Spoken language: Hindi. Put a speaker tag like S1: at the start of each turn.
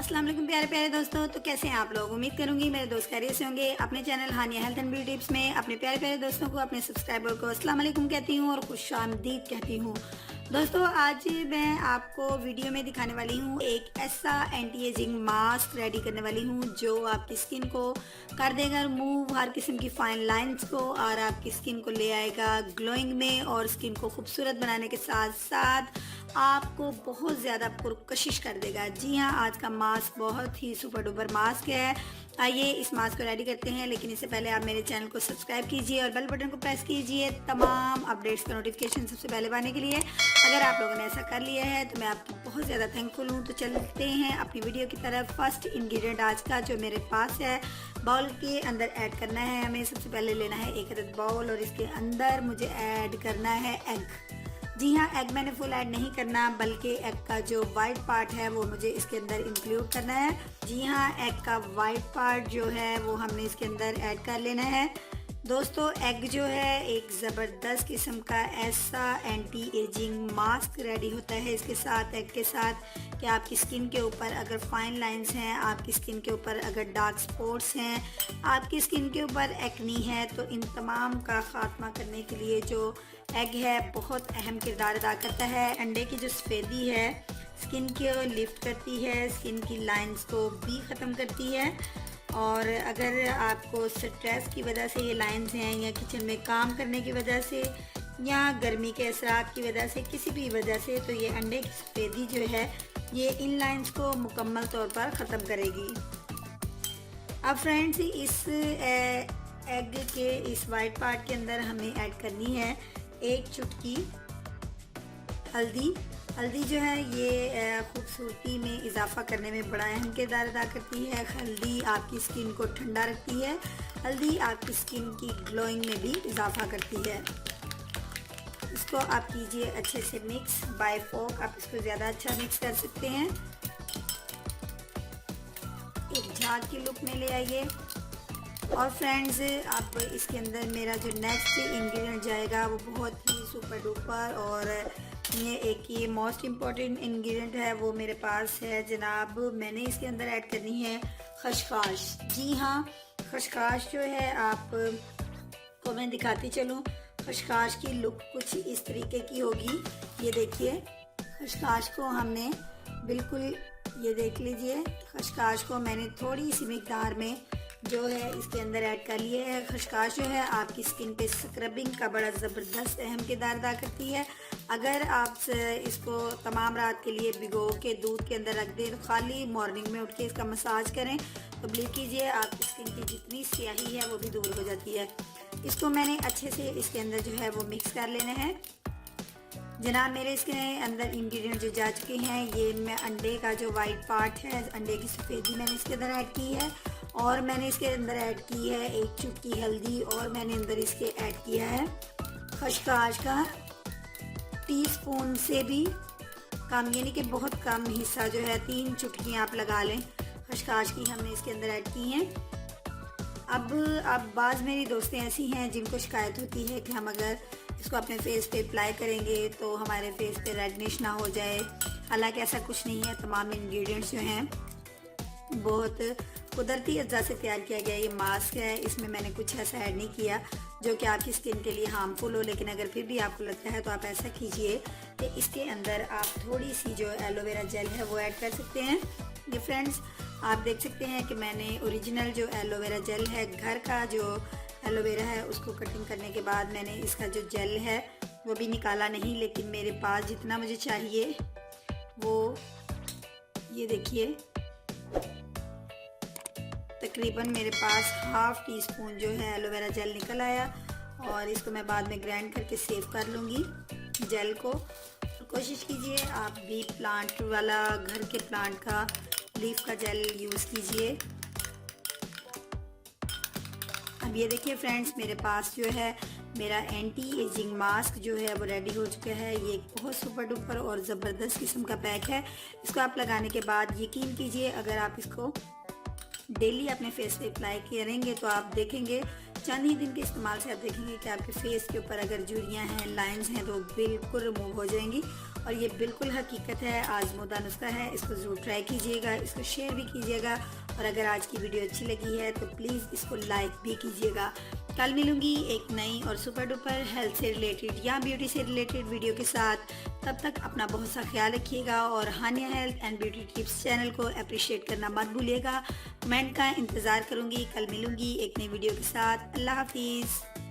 S1: अस्सलाम वालेकुम प्यारे प्यारे दोस्तों। तो कैसे हैं आप लोग? उम्मीद करूंगी मेरे दोस्त खैरियत से होंगे। अपने channel Haniya health and beauty tips में अपने प्यारे प्यारे दोस्तों को, अपने सब्सक्राइबर को अस्सलाम वालेकुम कहती हूँ और खुशामदीद कहती हूँ। दोस्तों आज मैं आपको वीडियो में दिखाने वाली हूँ एक ऐसा एंटी एजिंग मास्क रेडी करने वाली हूँ जो आपकी स्किन को कर देगा रिमूव हर किस्म की फाइन लाइंस को, और आपकी स्किन को ले आएगा ग्लोइंग में और स्किन को खूबसूरत बनाने के साथ साथ आपको बहुत ज़्यादा पुरकशिश कर देगा। जी हाँ, आज का मास्क बहुत ही सुपर डुपर मास्क है। आइए इस मास्क को रेडी करते हैं, लेकिन इससे पहले आप मेरे चैनल को सब्सक्राइब कीजिए और बेल बटन को प्रेस कीजिए तमाम अपडेट्स का नोटिफिकेशन सबसे पहले पाने के लिए। अगर आप लोगों ने ऐसा कर लिया है तो मैं आपकी बहुत ज़्यादा थैंकफुल हूँ। तो चलते हैं अपनी वीडियो की तरफ। फर्स्ट इंग्रेडिएंट आज का जो मेरे पास है, बाउल के अंदर ऐड करना है हमें। सबसे पहले लेना है एक अदद बाउल और इसके अंदर मुझे ऐड करना है एग। जी हाँ, एग मैंने फुल ऐड नहीं करना, बल्कि एग का जो वाइट पार्ट है वो मुझे इसके अंदर इंक्लूड करना है। जी हाँ, एग का वाइट पार्ट जो है वो हमने इसके अंदर ऐड कर लेना है। दोस्तों एग जो है एक ज़बरदस्त किस्म का ऐसा एंटी एजिंग मास्क रेडी होता है इसके साथ, एग के साथ, कि आपकी स्किन के ऊपर अगर फाइन लाइंस हैं, आपकी स्किन के ऊपर अगर डार्क स्पॉट्स हैं, आपकी स्किन के ऊपर एक्नी है, तो इन तमाम का ख़ात्मा करने के लिए जो एग है बहुत अहम किरदार अदा करता है। अंडे की जो सफ़ेदी है स्किन को लिफ्ट करती है, स्किन की लाइंस को भी ख़त्म करती है। और अगर आपको स्ट्रेस की वजह से ये लाइंस हैं, या किचन में काम करने की वजह से, या गर्मी के असरात की वजह से, किसी भी वजह से, तो ये अंडे की सफ़ेदी जो है ये इन लाइंस को मुकम्मल तौर पर ख़त्म करेगी। अब फ्रेंड्स इस एग के इस वाइट पार्ट के अंदर हमें ऐड करनी है एक चुटकी हल्दी। हल्दी जो है ये खूबसूरती में इजाफा करने में बड़ा अहम किरदार अदा करती है। हल्दी आपकी स्किन को ठंडा रखती है, हल्दी आपकी स्किन की ग्लोइंग में भी इजाफा करती है। इसको आप कीजिए अच्छे से मिक्स बाय फोक, आप इसको ज़्यादा अच्छा मिक्स कर सकते हैं। एक झाग की लुक में ले आइए। और फ्रेंड्स अब इसके अंदर मेरा जो नेक्स्ट इंग्रेडिएंट जाएगा वो बहुत ही सुपर डुपर, और ये मोस्ट इम्पॉर्टेंट इंग्रेडिएंट है, वो मेरे पास है जनाब। मैंने इसके अंदर ऐड करनी है खसखस। जी हाँ, खसखस जो है आपको मैं दिखाती चलूँ। खसखस की लुक कुछ इस तरीके की होगी। ये देखिए, खसखस को हमने बिल्कुल, ये देख लीजिए, खसखस को मैंने थोड़ी सी मिकदार में जो है इसके अंदर ऐड कर लिए है। खसखस जो है आपकी स्किन पे स्क्रबिंग का बड़ा ज़बरदस्त अहम किरदार अदा करती है। अगर आप इसको तमाम रात के लिए भिगो के दूध के अंदर रख दें, तो खाली मॉर्निंग में उठ के इसका मसाज करें तो बिलीव कीजिए आपकी स्किन की जितनी स्याही है वो भी दूर हो जाती है। इसको मैंने अच्छे से इसके अंदर जो है वो मिक्स कर लेना है जनाब। मेरे इसके अंदर इंग्रेडिएंट जो जा चुके हैं, ये मैं अंडे का जो वाइट पार्ट है, अंडे की सफ़ेदी मैंने इसके अंदर ऐड की है, और मैंने इसके अंदर ऐड की है एक चुटकी हल्दी, और मैंने अंदर इसके ऐड किया है खसखस का टीस्पून से भी कम, यानी कि बहुत कम हिस्सा जो है, 3 चुटकियाँ आप लगा लें खसखस की, हमने इसके अंदर ऐड की हैं। अब बाज़ मेरी दोस्तें ऐसी हैं जिनको शिकायत होती है कि हम अगर इसको अपने फेस पे अप्लाई करेंगे तो हमारे फेस पे रेडनिश ना हो जाए। हालांकि ऐसा कुछ नहीं है। तमाम इंग्रेडिएंट्स जो हैं बहुत कुदरती अज्जा से तैयार किया गया ये मास्क है। इसमें मैंने कुछ ऐसा ऐड नहीं किया जो कि आपकी स्किन के लिए हार्मफुल हो, लेकिन अगर फिर भी आपको लगता है तो आप ऐसा कीजिए कि इसके अंदर आप थोड़ी सी जो एलोवेरा जेल है वो ऐड कर सकते हैं। ये फ्रेंड्स आप देख सकते हैं कि मैंने ओरिजिनल जो एलोवेरा जेल है, घर का जो एलोवेरा है, उसको कटिंग करने के बाद मैंने इसका जो जेल है वो भी निकाला नहीं, लेकिन मेरे पास जितना मुझे चाहिए वो, ये देखिए, तकरीबन मेरे पास हाफ टी स्पून जो है एलोवेरा जेल निकल आया, और इसको मैं बाद में ग्राइंड करके सेव कर लूँगी जेल को। तो कोशिश कीजिए आप भी प्लांट वाला, घर के प्लांट का लीफ का जेल यूज़ कीजिए। अब ये देखिए फ्रेंड्स, मेरे पास जो है मेरा एंटी एजिंग मास्क जो है वो रेडी हो चुका है। ये एक बहुत सुपर डुपर और ज़बरदस्त किस्म का पैक है। इसको आप लगाने के बाद यकीन कीजिए, अगर आप इसको डेली अपने फेस पे अप्लाई करेंगे तो आप देखेंगे चंद ही दिन के इस्तेमाल से आप देखेंगे कि आपके फेस के ऊपर अगर झुर्रियाँ हैं, लाइंस हैं, तो बिल्कुल रिमूव हो जाएंगी। और ये बिल्कुल हकीकत है, आज़मूदा नुस्खा है। इसको ज़रूर ट्राई कीजिएगा, इसको शेयर भी कीजिएगा और अगर आज की वीडियो अच्छी लगी है तो प्लीज़ इसको लाइक भी कीजिएगा। कल मिलूंगी एक नई और सुपर डुपर हेल्थ से रिलेटेड या ब्यूटी से रिलेटेड वीडियो के साथ। तब तक अपना बहुत सा ख्याल रखिएगा और Haniya health and beauty tips channel को अप्रिशिएट करना मत भूलिएगा। कमेंट का इंतज़ार करूँगी। कल मिलूंगी एक नई वीडियो के साथ। अल्लाह हाफिज़।